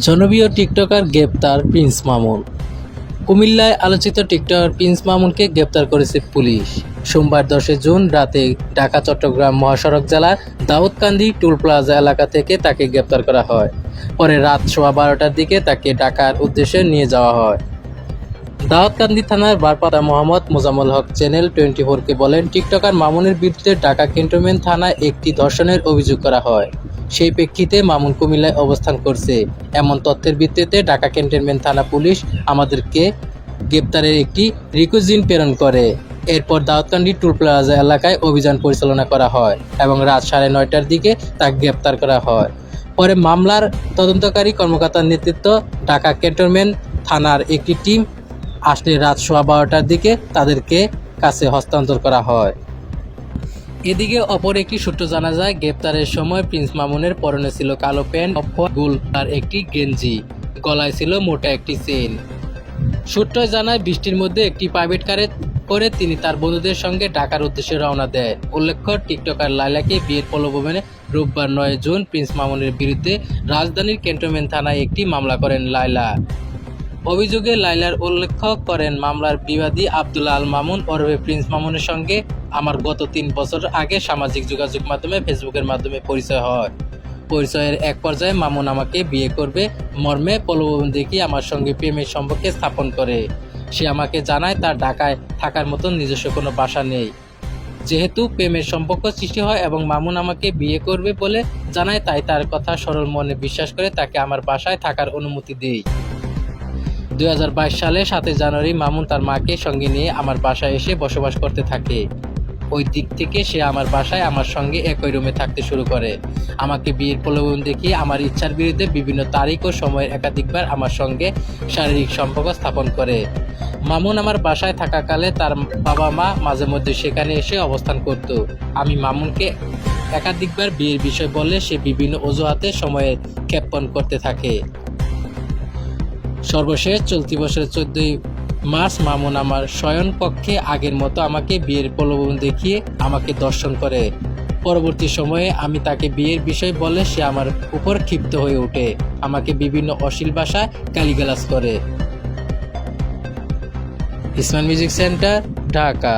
জনপ্রিয় টিকটকার গ্রেপ্তার প্রিন্স মামুন। কুমিল্লায় আলোচিত টিকটকার প্রিন্স মামুনকে গ্রেপ্তার করেছে পুলিশ। সোমবার 10 জুন রাতে ঢাকা চট্টগ্রাম মহাসড়ক জেলার দাউদকান্দি টুল প্লাজা এলাকা থেকে তাকে গ্রেপ্তার করা হয়। পরে রাত 12:15টার দিকে তাকে ঢাকার উদ্দেশ্যে নিয়ে যাওয়া হয়। দাউদকান্দি থানার ভারপ্রাপ্ত মোহাম্মদ মোজাম্মেল হক চ্যানেল 24কে বলেন, টিকটকার মামুনের বিরুদ্ধে ঢাকা ক্যান্টনমেন্ট থানায় একটি ধর্ষণের অভিযোগ করা হয়। সেই প্রেক্ষিতে মামুন কুমিল্লায় অবস্থান করছে। এমন তথ্যের ভিত্তিতে ঢাকা ক্যান্টনমেন্ট থানা পুলিশ আমাদেরকে গ্রেপ্তারের একটি রিকোয়েস্ট প্রেরণ করে। এরপর দাউদকান্দি টুল প্লাজা এলাকায় অভিযান পরিচালনা করা হয় এবং রাত 9:30টার দিকে তাকে গ্রেপ্তার করা হয়। পরে মামলার তদন্তকারী কর্মকর্তার নেতৃত্বে ঢাকা ক্যান্টনমেন্ট থানার একটি টিম আসলে রাত 12:15টার দিকে তাদেরকে কাছে হস্তান্তর করা হয়। এদিকে অপর একটি সূত্র জানা যায়, গ্রেপ্তারের সময় প্রিন্স মামুনের পরনে ছিল কালো প্যান্ট, গোল আর একটি গেঞ্জি, গলায় ছিল মোটা একটি চেইন। সূত্র জানায়, বৃষ্টির মধ্যে একটি প্রাইভেট কারে করে তিনি তার বন্ধুদের সঙ্গে ঢাকার উদ্দেশ্যে রওনা দেয়। উল্লেখ্য, টিকটকার লায়লাকে বিয়ের প্রলোভনে রোববার 9 জুন প্রিন্স মামুনের বিরুদ্ধে রাজধানীর ক্যান্টনমেন্ট থানায় একটি মামলা করেন লায়লা। অভিযোগে লায়লার উল্লেখ করেন, মামলার বিবাদী আব্দুল্লাহ আল মামুন ওরফে প্রিন্স মামুনের সঙ্গে আমার গত 3 বছর আগে সামাজিক যোগাযোগ মাধ্যমে ফেসবুকের মাধ্যমে পরিচয় হয়। পরিচয়ের এক পর্যায়ে মামুন আমাকে বিয়ে করবে মর্মে প্রলোভন দেখিয়ে আমার সঙ্গে প্রেমের সম্পর্ক স্থাপন করে। সে আমাকে জানায় তার ঢাকায় থাকার মতো নিজস্ব কোনো বাসা নেই। যেহেতু প্রেমের সম্পর্ক সৃষ্টি হয় এবং মামুন আমাকে বিয়ে করবে বলে জানায়, তাই তার কথা সরল মনে বিশ্বাস করে তাকে আমার বাসায় থাকার অনুমতি দেই। 2022 সালে 7 জানুয়ারি মামুন তার মাকে সঙ্গে নিয়ে আমার বাসায় এসে বসবাস করতে থাকে। ওই দিক থেকে সে আমার বাসায় আমার সঙ্গে একই রুমে থাকতে শুরু করে। আমাকে বিয়ের প্রলোভন দেখিয়ে আমার ইচ্ছার বিরুদ্ধে বিভিন্ন তারিখ ও সময়ের একাধিকবার আমার সঙ্গে শারীরিক সম্পর্ক স্থাপন করে। মামুন আমার বাসায় থাকাকালে তার বাবা মা মাঝে মধ্যে সেখানে এসে অবস্থান করত। আমি মামুনকে একাধিকবার বিয়ের বিষয় বললে সে বিভিন্ন অজুহাতে সময়ে ক্ষেপণ করতে থাকে। সর্বশেষ চলতি বছরের 14 মার্চ মামুন আমার শয়ন কক্ষে আগের মতো আমাকে বিয়ের প্রলোভন দেখিয়ে আমাকে ধর্ষণ করে। পরবর্তী সময়ে আমি তাকে বিয়ের বিষয় বলে সে আমার উপর ক্ষিপ্ত হয়ে ওঠে, আমাকে বিভিন্ন অশ্লীল ভাষায় গালিগালাজ করে। ইসমান মিউজিক সেন্টার, ঢাকা।